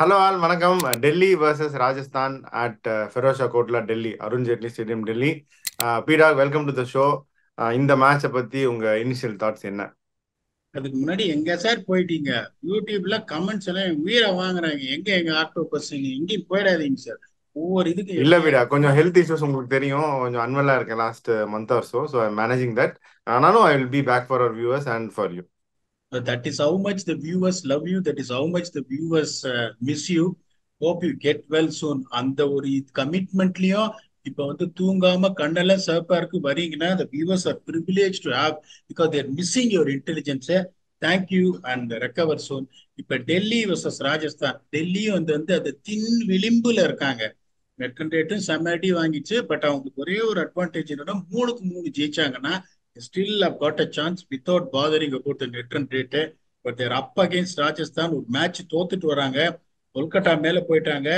Hello all வணக்கம். Delhi versus Rajasthan at Pherozeshah Kotla Delhi, Arun Jaitley stadium Delhi. Beeda, welcome to the show. இந்த மேட்சை பத்தி உங்க இனிஷியல் தாட்ஸ் என்ன? அதுக்கு முன்னாடி எங்க சார் போயிட்டீங்க? யூடியூப்ல கமெண்ட்ஸ் எல்லாம் என் உயிரை வாங்குறாங்க. எங்க ஆக்டோபஸ் எங்கேயும் போயிடாதீங்க சார். ஒவ்வொரு இதுக்கும் இல்ல எடுங்க. பீடா, கொஞ்சம் ஹெல்த் இஷ்யூஸ் உங்களுக்கு தெரியும். கொஞ்சம் அன்வெல்லா இருக்கேன் last month or so I managing that. ஆனாலும் I will be back for our viewers and for you. That is how much the viewers love you. That is how much the viewers miss you. Hope you get well soon. அந்த ஒரு கமிட்மெண்ட்லயும் இப்ப வந்து தூங்காம கண்ணெல்லாம் சிவப்பா இருக்கு வரீங்கன்னா the viewers are privileged to have because they are missing your intelligence. Thank you and recover soon. இப்ப Delhi vs Rajasthan. டெல்லியும் வந்து அது தின் விளிம்புல இருக்காங்க. நெட் ரன் ரேட்டும் செம்ம அடி வாங்கிச்சு. பட் அவங்களுக்கு ஒரே ஒரு அட்வான்டேஜ் என்னன்னா 3-3 ஜெயிச்சாங்கன்னா still have got a chance without bothering about the net run rate. But they're up against Rajasthan. ஒரு மேட்ச் தோத்துட்டு வராங்க. கொல்கட்டா மேல போயிட்டாங்க.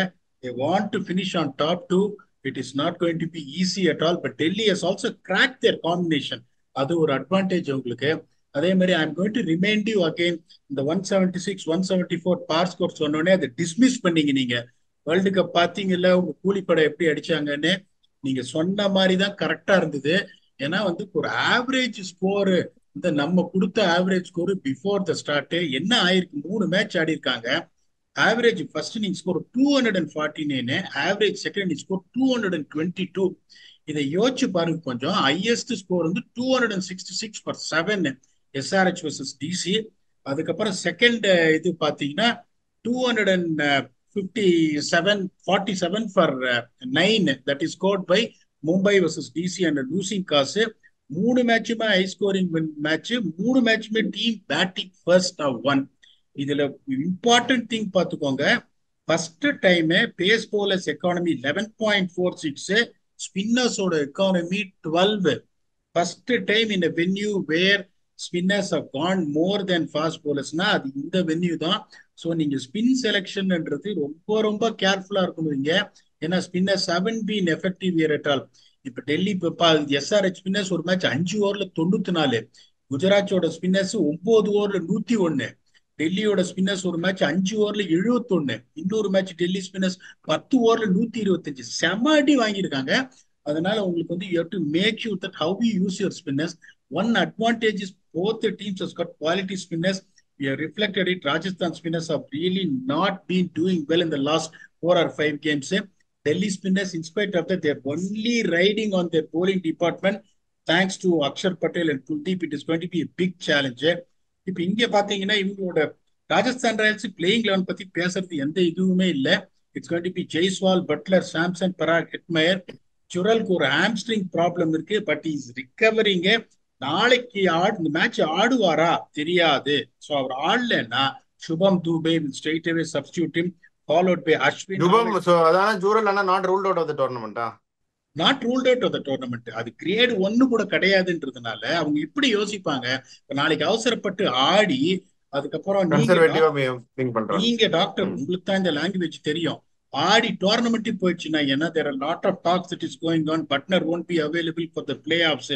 They want to finish on top two. It is not going to be easy at all. But Delhi has also cracked their combination. அது ஒரு advantage உங்களுக்கு. அதே மாதிரி I am going to remind you again, இந்த 176 174 பார் score சொன்னோடனே அதை dismiss பண்ணீங்க நீங்க. வேர்ல்டு கப் பாத்தீங்கல்ல உங்க கூலிப்படை எப்படி அடிச்சாங்கன்னு. நீங்க சொன்ன மாதிரி தான் கரெக்டா இருந்தது. ஏன்னா வந்து ஒரு ஆவரேஜ் ஸ்கோரு, இந்த நம்ம கொடுத்த average score before the start என்ன ஆயிருக்கு? 3 மேட்ச் ஆடி இருக்காங்க. ஆவரேஜ் ஃபர்ஸ்ட் நீங்க ஸ்கோர் 249, ஆவரேஜ் செகண்ட் நீங்க ஸ்கோர் 222. இதை யோசிச்சு பாருங்க கொஞ்சம். ஹையஸ்ட் ஸ்கோர் வந்து 266 for 7 எஸ்ஆர்ஹெச் வர்சஸ் டிசி. அதுக்கப்புறம் செகண்ட் இது பாத்தீங்கன்னா 257 47 that is scored by Mumbai versus DC and losing cause. 3 மேட்சுமே ஹை ஸ்கோரிங் மேட்ச். 3 மேட்சுமே டீம் பேட்டிங் ஃபர்ஸ்ட் ஒன். இதுல இம்பார்ட்டன்ட் திங் பார்த்துக்கோங்க. First time pace bowlers economy 11.46, ஸ்பின்னர்ஸோட எக்கானமி 12. ஃபர்ஸ்ட் டைம் இந்த venue where spinners have gone more than fast போலர்ஸ்னா அது இந்த venue தான். ஸோ நீங்க ஸ்பின் செலெக்ஷன்ன்றது ரொம்ப ரொம்ப கேர்ஃபுல்லா இருக்கணும் இங்க. ஏன்னா spinners haven't been effective here at all. இப்ப டெல்லி எஸ்ஆர்ஹெச் ஸ்பின்னர்ஸ் ஒரு மேட்ச் 5 ஓவர்ல 94. குஜராத்தோட ஸ்பின்னர்ஸ் 9 ஓவர்ல 101. டெல்லியோட ஸ்பின்னர்ஸ் ஒரு மேட்ச் 5 ஓவர்ல 71. இன்னொரு மேட்ச் டெல்லி ஸ்பின்னர்ஸ் 10 ஓவர்ல 125. செம அடி வாங்கியிருக்காங்க. அதனால உங்களுக்கு வந்து you have to make you that how you use your spinners. One advantage is both the teams has got quality spinners. We have reflected it. Rajasthan spinners have really not been doing well in the last 4 or 5 games. Delhi spinners, in spite of that, they're only riding on their bowling department. Thanks to Akshar Patel and Kuldeep, it is going to be a big challenge. இப்ப இங்க பாத்தீங்கன்னா இவங்களோட Rajasthan Royals playing eleven பத்தி பேசுறது எந்த இதுவுமே இல்ல. It's going to be Jaiswal, Buttler, Samson, Parag, Hetmyer. சுரலுக்கு ஒரு ஹாம்ஸ்ட்ரிங் ப்ராப்ளம் இருக்கு. But is recovering. நாளைக்கு இந்த மேட்ச் ஆடுவாரா தெரியாது. ஸோ அவர் ஆடலன்னா Shubham Dubey straight away substitute him, followed by Ashwin. Shubham, so அதான ஜூரல் அண்ணா not ruled out of the டோர்னமெண்டா? Not ruled out of the tournament. அது கிரேட் 1 கூட கிடையாதுன்றதுனால அவங்க இப்படி யோசிப்பாங்க. நாளைக்கு அவசரப்பட்டு ஆடி அதுக்கப்புறம் கன்சர்வேட்டிவா திங்க் பண்றாங்க. நீங்க டாக்டர், உங்களுக்கு தான் இந்த லாங்குவேஜ் தெரியும். ஆடி டோர்னமெண்ட் போயிடுச்சுன்னா ஏன்னா there are lot of talks that is going on. Buttler won't be available for the playoffs.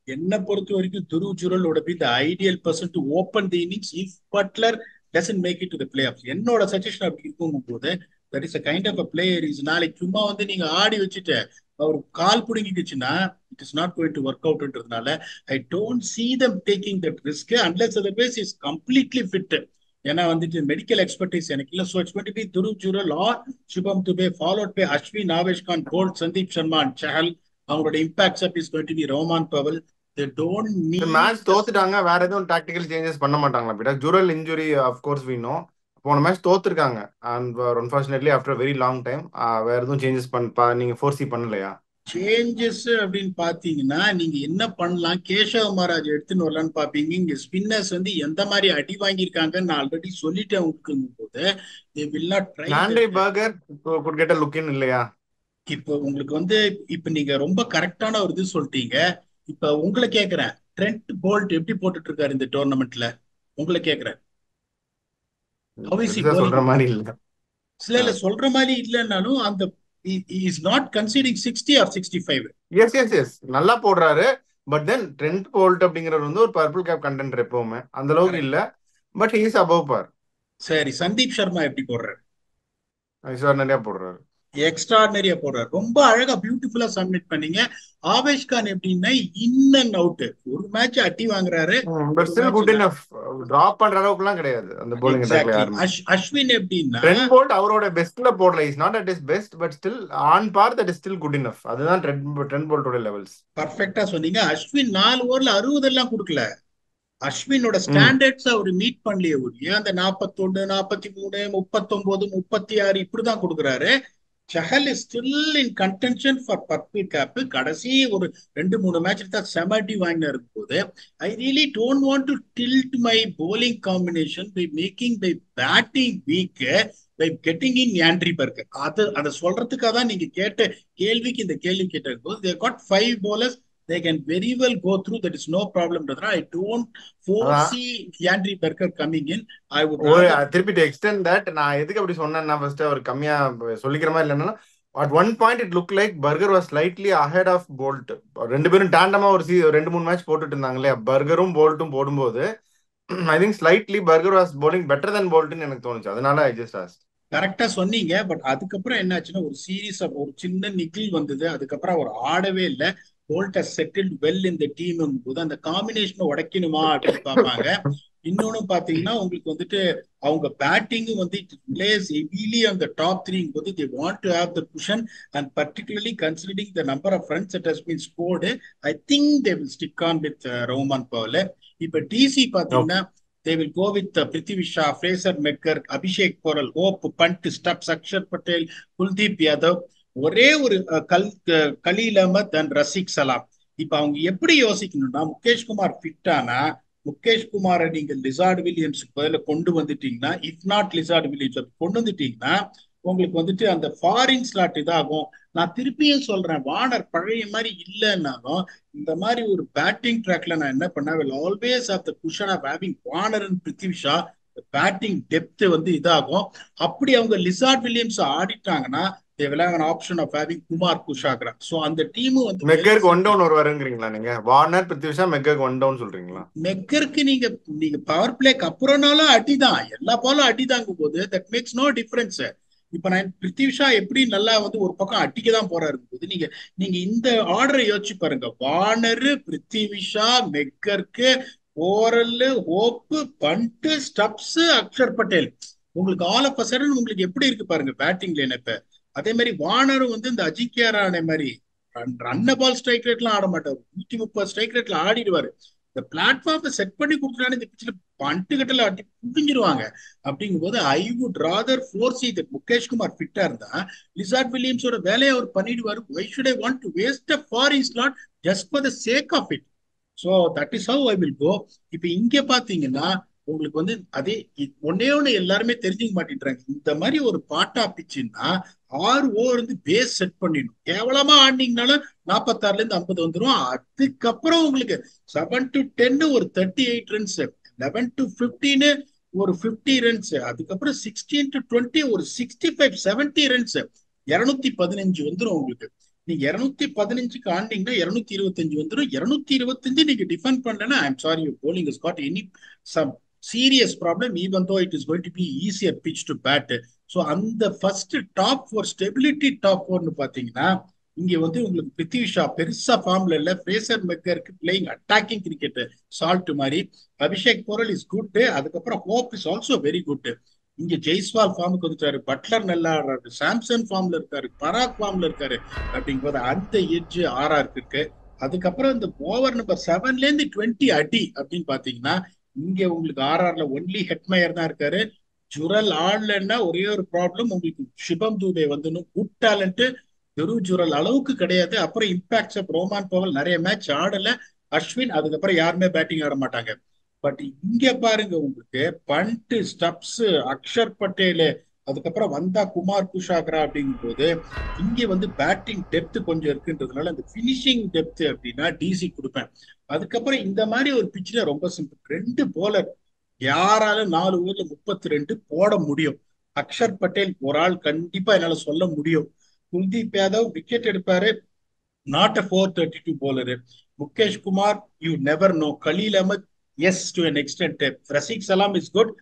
என்ன பொறுத்த வரைக்கும் துருவ் ஜுரலோட be the ideal person to open the innings if Buttler doesn't make it to the playoffs. என்னோட suggestion அப்படி இருக்கும் போது that is a kind of a player. Is நாளைக்கு சும்மா வந்து நீங்க ஆடி வச்சுட்டு அவர் கால் பிடுங்கிக்குச்சுன்னா it is not going to work அவுட்ன்றதுனால I don't see them taking that risk unless otherwise is completely fit. ஏன்னா வந்துட்டு மெடிக்கல் எக்ஸ்பர்டைஸ் எனக்கு இல்ல. So it's going to be Dhruv Jurel or Shubham Dubey, followed by Ashwin, Avesh Khan, Boult, Sandeep Sharma and Chahal. அவங்களோட impact up is going to be Rovman Powell. They don't match need the. தோத்துட்டாங்க, வேற எதுவும் tactical changes பண்ண மாட்டாங்களா பீடா? Jurel injury of course we know. போன மேட்ச் தோத்துருக்காங்க and unfortunately after very long time. வேற எதுவும் சேஞ்சஸ் நீங்க ஃபோர்சி பண்ணலையா? சேஞ்சஸ் அப்படின்னு பாத்தீங்கன்னா நீங்க என்ன பண்ணலாம்? கேஷவ மகாராஜ் எடுத்துன்னு வரலான்னு பாப்பீங்க. இங்க ஸ்பின்னர்ஸ் வந்து எந்த மாதிரி அடி வாங்கியிருக்காங்கன்னு நான் ஆல்ரெடி சொல்லிட்டேன் உங்களுக்கு போது. they will not try laundry that. Burger could get a look in இல்லையா? இப்போ உங்களுக்கு வந்து இப்ப நீங்க ரொம்ப கரெக்டான ஒரு இது சொல்லிட்டீங்க. இப்ப உங்களை கேக்குறேன், ட்ரெண்ட் போல்ட் எப்படி போட்டுட்டு இருக்காரு இந்த டோர்னமெண்ட்ல? உங்களை கேக்குறேன், how is he பெருசா bowling? சொல்ற மாதிரி இல்ல. சில இல்ல சொல்ற மாதிரி இல்லைன்னாலும் அந்த is not conceding 60 or 65. Yes yes yes, நல்லா போடுறாரு. பட் தென் ட்ரெண்ட் போல்ட் அப்படிங்கிறவர் வந்து ஒரு பர்பிள் கேப் கண்டென்டர் எப்பவுமே. அந்த அளவுக்கு கரெக்ட். இல்ல. பட் ஹி இஸ் அபவ் பார். சரி, சந்தீப் சர்மா எப்படி போடுறாரு? எக்ஸ்ட்ராடனரியா போடுறாரு. எக்ஸ்ட்ராடனரியா போடுறாரு. ரொம்ப அழகா பியூட்டிஃபுல்லா சப்மிட் பண்ணீங்க. ஆவேஷ் கான் எப்படின்னா இன் அண்ட் அவுட், ஒரு மேட்ச் அடி வாங்குறாரு, பட் ஒரு still match. Good enough. Drop பண்ற அளவுக்குலாம் கிடையாது அந்த bowling attackல எக்ஸாக்ட்லி. யாருமே. அஸ்வின் எப்படின்னா ட்ரெண்ட் போல்ட் அவரோட பெஸ்ட்ல போடல, is not at is best, but still on par, that is still good enough. அதுதான் ட்ரெண்ட் போல்ட்டோட லெவல்ஸ். பர்ஃபெக்டா சொன்னீங்க. அஸ்வின் 4 ஓவர்ல 60 எல்லாம் கொடுக்கல. அஸ்வினோட ம். ஸ்டாண்டர்ட்ஸ் அவர் மீட் பண்ணலையே ஒழிய அந்த 41, 43, 39, 36 இப்படிதான் கொடுக்குறாரு. Chahal is still in contention for purple cap. கடைசி ஒரு 2-3 மேட்ச் தான் செமடி வாங்கின இருக்கும் போது I really don't want to tilt my bowling combination by making by batting weak by getting in Andre Burger. அதை சொல்றதுக்காக தான் நீங்க கேட்ட கேள்விக்கு இந்த கேள்வி கேட்ட போது they got 5 bowlers, they can very well go through, that is no problem. I don't அதான் foresee Andrew Berger coming in. I would ஒரு rather. திருப்பி டு எக்ஸ்டெண்ட் தட், நான் எதுக்கு அப்படி சொன்னேன்னா, ஃபர்ஸ்ட் அவர் கம்மியா சொல்லிக்கிற மாதிரி இல்லைன்னா, at one point it look like Burger was slightly ahead of Boult. ரெண்டு பேரும் டேண்டமா ஒரு 2-3 மேட்ச் போட்டுட்டு இருந்தாங்க இல்லையா, பர்கரும் போல்ட்டும் போடும்போது I think slightly Burger was bowling better than போல்ட்னு எனக்கு தோணுச்சு. அதனால ஐ ஜஸ்ட் ஆஸ்க்ட். கரெக்டா சொன்னீங்க. பட் அதுக்கப்புறம் என்னாச்சுன்னா ஒரு சீரீஸ் ஒரு சின்ன நிக்கில் வந்தது. அதுக்கப்புறம் அவர் ஆடவே இல்லை. போல்ட் ஹஸ் செட்டில்ட் வெல் இந்த டீம் போது அந்த காம்பினேஷனை உடைக்கணுமா அப்படின்னு பார்ப்பாங்க. இன்னொன்னு பாத்தீங்கன்னா உங்களுக்கு வந்துட்டு அவங்க பேட்டிங்கும் வந்து place heavily on the top 3 போது they want to have the cushion, and particularly considering the number of runs that has been scored, I think they will stick on with Roman Powell. இப்ப DC பாத்தீங்கன்னா they will go with Prithvi Shaw, Fraser McGurk, Abhishek Porel, Hope, Pant, Stubbs, Akshar Patel, Kuldeep Yadav, ஒரே ஒரு Khaleel Ahmed and Rasik சலாம். இப்ப அவங்க எப்படி யோசிக்கணும்னா, முகேஷ் குமார் ஃபிட்டானா முகேஷ் குமாரை நீங்க லிசார்ட் வில்லியம்ஸுக்கு பதில கொண்டு வந்துட்டீங்கன்னா, இஃப் நாட் லிசார்ட் வில்லியம்ஸ் கொண்டு வந்துட்டீங்கன்னா உங்களுக்கு வந்துட்டு அந்த ஃபாரின் ஸ்லாட் இதாகும். நான் திருப்பியும் சொல்றேன், வார்னர் பழைய மாதிரி இல்லைன்னாலும் இந்த மாதிரி ஒரு பேட்டிங் ட்ராக்ல நான் என்ன பண்ணேன், will always have the cushion of having Warner and Prithvi Shaw. Batting depth வந்து இதாகும். அப்படி அவங்க லிசார்ட் வில்லியம்ஸ் ஆடிட்டாங்கன்னா they will have an option of having Kumar Kushagra. So அந்த டீம் வந்து மெக்கருக்கு ஒன் டவுன் வருங்கிறீங்களா நீங்க? Warner, Prithvi Shaw, McGurk one down சொல்றீங்களா? மெக்கருக்கு நீங்க நீங்க பவர் பிளேக்கு அப்புறம்னாலும் அடிதான், எல்லா பாலும் அடிதாங்கும் போது தட் மேக்ஸ் நோ டிஃபரன்ஸ். இப்ப நான் பிருத்திவி ஷா எப்படி நல்லா வந்து ஒரு பக்கம் அடிக்க தான் போறாரு போது நீங்க நீங்க இந்த ஆர்டரை யோசிச்சு பாருங்க. Warner, Prithvi Shaw, McGurk, Porel, Hope, Pant, Stubbs, Axar Patel. உங்களுக்கு ஆல் ஆஃப் அ சடன் உங்களுக்கு எப்படி இருக்கு பாருங்க பேட்டிங் லைன். இப்ப அதே மாதிரி வார்னரும் வந்து இந்த அஜிங்கியா ரஹானே மாதிரி ரன்ன பால் ஸ்ட்ரைக் ரேட்லாம் ஆட மாட்டாரு. 130 ஸ்ட்ரைக் ரேட்ல ஆடிடுவாரு. இந்த பிளாட்ஃபார்மை செட் பண்ணி கொடுத்துட்டானே இந்த பிச்சில் பண்டு கட்டல அடி புடிஞ்சிருவாங்க. அப்படிங்கும் போது ஐ வுட் ராதர் ஃபோர்ஸ் இது. முகேஷ் குமார் ஃபிட்டா இருந்தா லிசார்ட் வில்லியம்ஸோட வேலையை அவர் பண்ணிடுவாரு. Why should I want to waste a foreign slot just for the sake of it? So that is how I will go. இப்ப இங்க பாத்தீங்கன்னா உங்களுக்கு வந்து அதே ஒன்னே ஒண்ணு எல்லாருமே தெரிஞ்சுக்க மாட்டேன்றாங்க. இந்த மாதிரி ஒரு பாட்டா பிச்சுன்னா 6 ஓவர் வந்து பேஸ் செட் பண்ணிடணும். கேவலமா ஆடினீங்கனாலும் 46ல இருந்து 50 வந்துடும். அதுக்கப்புறம் உங்களுக்கு 7 to 10 ஒரு 38 ரன்ஸ், 11 to 15 ஒரு 50 ரன்ஸ், அதுக்கப்புறம் 16 to 20 ஒரு 65 70 ரன்ஸ், 215 வந்துடும் உங்களுக்கு. நீங்க 215க்கு ஆண்டிங்கன்னா 225 வந்துடும். 225 நீங்க டிஃபெண்ட் பண்ணலன்னா I am sorry, your bowling has got any some serious problem, even though it is going to be easier pitch to bat. So அந்த ஃபர்ஸ்ட் டாப் 4 ஸ்டெபிலிட்டி டாப் 4னு பாத்தீங்கன்னா இங்க வந்து உங்களுக்கு பிருத்திவி ஷா பெருசா ஃபார்ம்ல இல்ல. ஃப்ரேசர் மெக்கருக்கு பிளேயிங் அட்டாக்கிங் கிரிக்கெட் சால்ட் மாதிரி. Abhishek Porel is good. அதுக்கப்புறம் Hope is also very good. இங்க ஜெய்ஸ்வால் ஃபார்முக்கு வந்துட்டாரு, பட்லர் நல்லா ஆடுறாரு, சாம்சன் ஃபார்ம்ல இருக்காரு, பராக் ஃபார்ம்ல இருக்காரு. அப்படிங்கும்போது அந்த எட்ஜ் ஆர்ஆருக்கு இருக்கு. அதுக்கப்புறம் இந்த ஓவர் நம்பர் 7ல இருந்து 20 அடி அப்படின்னு பாத்தீங்கன்னா இங்க உங்களுக்கு ஆர்ஆர்ல ஒன்லி ஹெட்மயர் தான் இருக்காரு. ஜுரல் ஆடலன்னா ஒரே ஒரு ப்ராப்ளம், உங்களுக்கு சிவம் தூபே வந்து குட் டேலண்ட், வெறும் ஜுரல் அளவுக்கு கிடையாது. அப்புறம் இம்பாக்ட்ஸ் ஆஃப் ரோமான் பவல் நிறைய மேட்ச் ஆடல. அஸ்வின், அதுக்கப்புறம் யாருமே பேட்டிங் ஆட மாட்டாங்க. பட் இங்க பாருங்க உங்களுக்கு பண்ட், ஸ்டப்ஸ், அக்ஷர் பட்டேல், அதுக்கப்புறம் வந்தா குமார் குஷாக்ரா. அப்படிங்கும் போது இங்க வந்து பேட்டிங் டெப்த் கொஞ்சம் இருக்குன்றதுனால அந்த பினிஷிங் டெப்த் அப்படின்னா டிசி கொடுப்பேன். அதுக்கப்புறம் இந்த மாதிரி ஒரு பிச்சில் ரொம்ப சிம்பிள், 2 போலர் யாரால 4 ஓவர்ல 32 போட முடியும். அக்ஷர் பட்டேல் ஒரு ஆள் கண்டிப்பா என்னால சொல்ல முடியும். குல்தீப் யாதவ் விக்கெட் எடுப்பாரு, not a 432 bowler. Mukesh Kumar you never know. Khaleel Ahmed as to an extent. Rasikh Salam is good.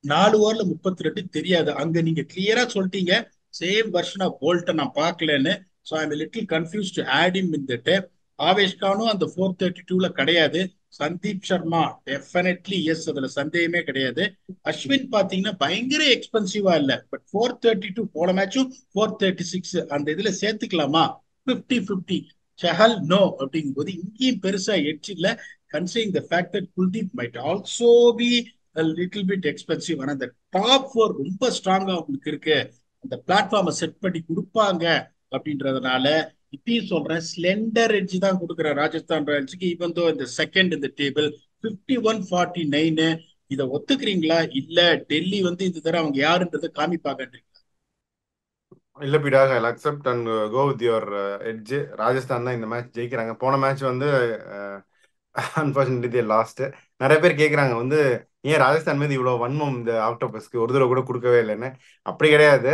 4 ஓவர்ல 32 தெரியாது. அங்க நீங்க கிளியரா சொல்லிட்டீங்க சேம் வெர்ஷன் ஆஃப் போல்ட்டை நான் பார்க்கலன்னு. So I'm little confuse to add him in that. Avesh கானும் அந்த 432ல கிடையாது. சந்தீப் சர்மா டெஃபினெட்லி எஸ், அதுல சந்தேகமே கிடையாது. அஸ்வின் பாத்தீங்கன்னா பயங்கர எக்ஸ்பென்சிவா இல்ல, பட் 432 போன மேட்சும் 436 அந்த இதுல சேர்த்துக்கலாமா? 50-50. சஹல் நோ அப்படிங்கும் போது இங்கேயும் பெருசா எட்ஜ் இல்ல. Considering the fact that Kuldeep might also be a little bit expensive. ஆனா அந்த டாப் 4 ரொம்ப ஸ்ட்ராங்கா உங்களுக்கு இருக்கு, அந்த பிளாட்ஃபார்மை செட் பண்ணி கொடுப்பாங்க அப்படின்றதுனால இப்பயும் சொல்றேன், ஸ்லெண்டர் எட்ஜ் தான் கொடுக்குற ராஜஸ்தான் ராயல்ஸுக்கு. ஈவன் தோ இந்த செகண்ட் இந்த டேபிள் 51-49. இதை ஒத்துக்கிறீங்களா? இல்ல டெல்லி வந்து இந்த தடவை அவங்க யாருன்றதை காமிப்பாங்கன்றீங்களா? இல்ல பீடாக், I accept and go with your edge. Rajasthan தான் இந்த மேட்ச் ஜெயிக்கிறாங்க. போன மேட்ச் வந்து அன்பார்ச்சுனேட்லி லாஸ்ட். நிறைய பேர் கேட்குறாங்க வந்து ஏன் ராஜஸ்தான் மீது இவ்வளோ வன்மம் இந்த ஆக்டோபஸ்க்கு, ஒரு தடவை கூட கொடுக்கவே இல்லைன்னு. அப்படி கிடையாது,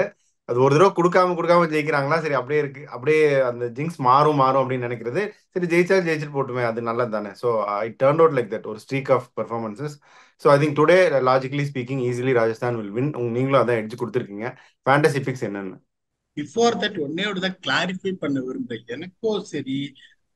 அது ஒரு தடவை கொடுக்காம ஜெயிக்கிறாங்களா, சரி அப்படியே இருக்கு, அப்படியே அந்த ஜிங்ஸ் மாறும் அப்படின்னு நினைக்கிறது. சரி ஜெயிச்சிட்டு போட்டுமே, அது நல்லது தானே. So I turn out like that, ஒரு streak of performances. So I think today logically speaking easily Rajasthan will win. நீங்களும் அதான் எட்ஜ் கொடுத்துருக்கீங்க. ஃபேண்டசி பிக்ஸ் என்னன்னு பிஃபோர் தட் ஒன்னே தான் கிளாரிஃபை பண்ண விரும்புறேன். எனக்கும் சரி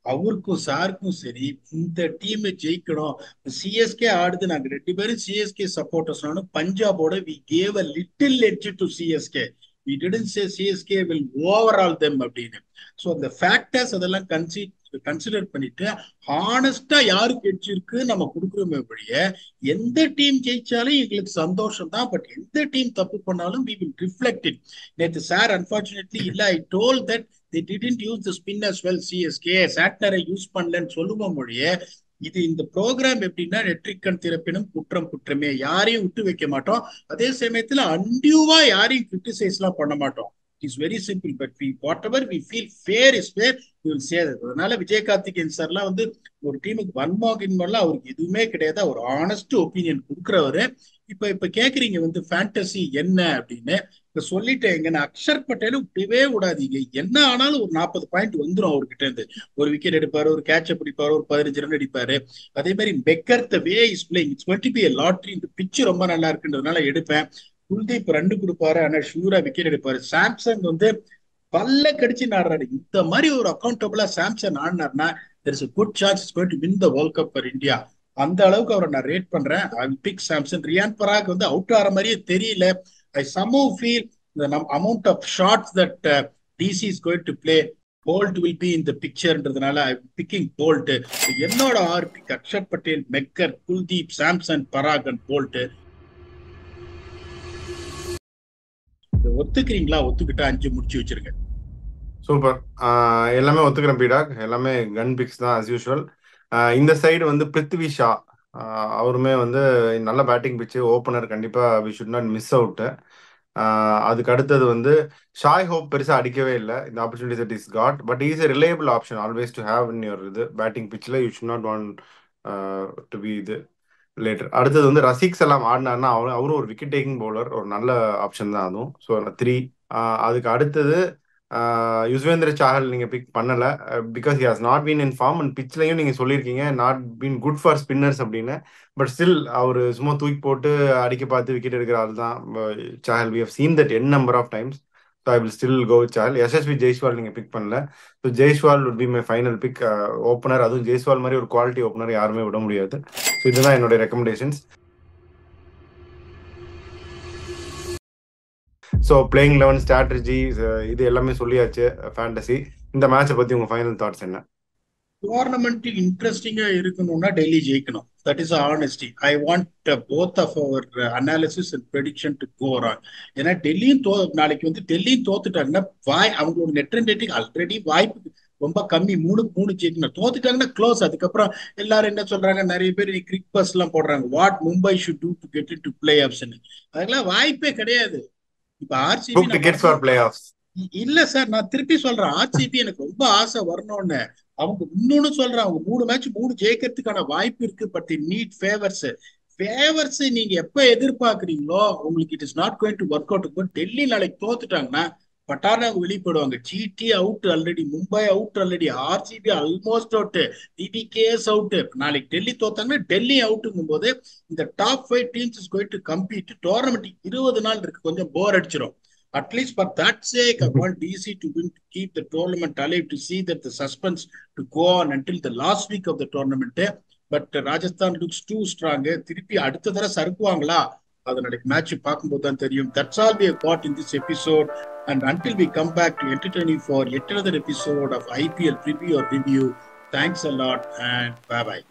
அவருக்கும் சாருக்கும் சரி, இந்த டீம் ஜெயிக்கணும். சிஎஸ்கே ஆடுது, நாங்க 2 பேரும் சிஎஸ்கே சப்போர்ட்டர்ஸ். பஞ்சாபோட we gave a little edge to CSK. we didn't say CSK will overall them அப்படின்னு. ஸோ அந்த ஃபேக்டர்ஸ் அதெல்லாம் கன்சிடர் பண்ணிட்டு ஹானஸ்டா யாருக்கு எட்ஜ் இருக்கு நம்ம கொடுக்குறோமே ஒழிய, எந்த டீம் ஜெயிச்சாலும் எங்களுக்கு சந்தோஷம் தான், பட் எந்த டீம் தப்பு பண்ணாலும் we will reflect it. நேற்று சார் அன்பார்ச்சுனேட்லி இல்ல, I told that they didn't use the spin as well. CSK சாட்னரை யூஸ் பண்ணலன்னு சொல்லுவோம் மொழிய. இது இந்த ப்ரோக்ராம் எப்படின்னா, நெற்றிக்கண் திறப்பினும் குற்றம் குற்றமே, யாரையும் விட்டு வைக்க மாட்டோம். அதே சமயத்துல அன்டியூவா யாரையும் கிரிட்டிசைஸ் எல்லாம் பண்ண மாட்டோம். It's very simple. But whatever we feel fair is fair, we will say that. அதனால விஜய் கார்த்திகேயன் சார்லாம் வந்து ஒரு டீமுக்கு வன்மோகின்மெல்லாம் அவருக்கு எதுவுமே கிடையாது. ஒரு ஆனஸ்ட் ஒப்பீனியன் கொடுக்குறவரு. இப்ப கேக்குறீங்க வந்து ஃபேண்டசி என்ன அப்படின்னு. இப்ப சொல்லிட்டேன், எங்க நான் அக்ஷர் பட்டேல விடவே விடாதீங்க. என்ன ஆனாலும் ஒரு 40 பாயிண்ட் வந்துடும் அவர்கிட்ட இருந்து. ஒரு விக்கெட் எடுப்பாரு, ஒரு கேட்ச பிடிப்பாரு, ஒரு 15 ரன் அடிப்பாரு. அதே மாதிரி பெக்கர் the way is playing, it's going to be a lottery. இந்த பிட்ச் ரொம்ப நல்லா இருக்குன்றதுனால எடுப்பேன். குல்தீப் 2 கொடுப்பாரு, ஆனா ஷூரா விக்கெட் எடுப்பாரு. சாம்சங் வந்து பல்ல கடிச்சு நாடுறாரு. இந்த மாதிரி ஒரு அக்கௌண்டபிளா Samsung ஆடினார்னா there is a good chance it's going to win the World Cup for India. அந்த அளவுக்கு அவரை நான் ரேட் பண்றேன். I will pick Samson. Riyan Parag வந்து அவுட் ஆகிற மாதிரியே தெரியல. I somehow feel the amount of shots that DC is going to play, Bolt will be in the pictureன்றதுனால I'm picking Bolt. என்னோட pick Axar Patel, McGurk, Kuldeep, Samson, Parag and Bolt. ஒத்துக்கிறீங்களா? ஒத்துக்கிட்டா 5 முடிச்சு வச்சிருக்கேன். சூப்பர். எல்லாமே ஒத்துக்கிறேன் பீடாக். எல்லாமே கன் பிக்ஸ் தான் as usual. இந்த சைடு வந்து பிருத்வி ஷா, அவருமே வந்து நல்ல பேட்டிங் பிச்சு, ஓப்பனர் கண்டிப்பா we should not miss out. அதுக்கு அடுத்தது வந்து ஷாய் ஹோப் பெருசா அடிக்கவே இல்லை. இந்த opportunity that is got, but is a reliable option always to have in your இது பேட்டிங் பிச்சில். You should not want to be இது லேட்டர். அடுத்தது வந்து ரசிக் சலாம் ஆடினார்னா அவரும் ஒரு விக்கெட் டேக்கிங் பவுலர், ஒரு நல்ல ஆப்ஷன் தான் அதுவும். ஸோ 3. அதுக்கு அடுத்தது யுஸ்வேந்திர சாஹல் நீங்க பிக் பண்ணல, because he has not been in form. And பிச்லையும் நீங்க சொல்லியிருக்கீங்க not been good for spinners அப்படின்னு. பட் ஸ்டில் அவர் சும்மா தூக்கி போட்டு அடிக்க பார்த்து விக்கெட் எடுக்கிற ஆள் தான் Chahal. We have seen that n number of times. So I will still go with Chahal. Yashasvi Jaiswal நீங்க பிக் பண்ணல. So Jaiswal would be my final pick. Opener, அதுவும் ஜெய்ஸ்வால் மாதிரி ஒரு குவாலிட்டி ஓப்பனர் யாருமே விட முடியாது. ஸோ இதுதான் என்னுடைய ரெக்கமெண்டேஷன்ஸ். ஸோ பிளேயிங் 11 ஸ்ட்ராட்டஜி இது எல்லாமே சொல்லியாச்சு. ஃபேண்டசி, இந்த மேட்சை பத்தி உங்க ஃபைனல் தாட்ஸ் என்ன? டோர்னமெண்ட் இன்ட்ரெஸ்டிங்கா இருக்கணும்னா டெல்லி ஜெயிக்கணும். That is honesty. I want both of our analysis and prediction to go on. ஏன்னா டெல்லியும் நாளைக்கு வந்து டெல்லியும் தோத்துட்டாங்கன்னா அவங்களோட நெட் ரன் ரேட்டிங் ஆல்ரெடி வாய்ப்பு ரொம்ப கம்மி. 3 ஜெயிக்கணும். தோத்துட்டாங்கன்னா க்ளோஸ். அதுக்கப்புறம் எல்லாரும் என்ன சொல்றாங்க, நிறைய பேர் கிரிக் பஸ் எல்லாம் போடுறாங்க, what Mumbai should do to get in to play option. அதெல்லாம் வாய்ப்பே கிடையாது. இப்ப ஆர்சிபி இல்ல சார், நான் திருப்பி சொல்றேன், ஆர்சிபி எனக்கு ரொம்ப ஆசை வரணும்னு. அவங்க இன்னொன்னு சொல்றேன், அவங்க 3 மேட்ச் 3 ஜெயிக்கிறதுக்கான வாய்ப்பு இருக்கு. பட் நீட் ஃபேவர்ஸ் நீங்க எப்ப எதிர்பார்க்கறீங்களோ உங்களுக்கு it is not going to work out. Delhi நாளைக்கு தோத்துட்டாங்கன்னா பட்டாரம் அவங்க வெளியே போயிடுவாங்க. GT out already, Mumbai out already, RCB almost out, டிடிகேஎஸ் அவுட். நாளைக்கு டெல்லி தோத்தாங்கன்னா டெல்லி அவுட்டுங்கும் போது இந்த top 5 teams is going to compete. Tournament 20 நாள் இருக்கு, கொஞ்சம் போர் அடிச்சிடும். At least for that sake, I want DC to win, to keep the tournament alive, to see that the suspense to go on until the last week of the tournament. But Rajasthan looks too strong. திருப்பி அடுத்த தடவை சறுக்குவாங்களா, அது நாளைக்கு match பார்க்கும்போது தான் தெரியும். That's all we have got in this episode. And until we come back to entertain you for yet another episode of IPL preview or review, thanks a lot and bye-bye.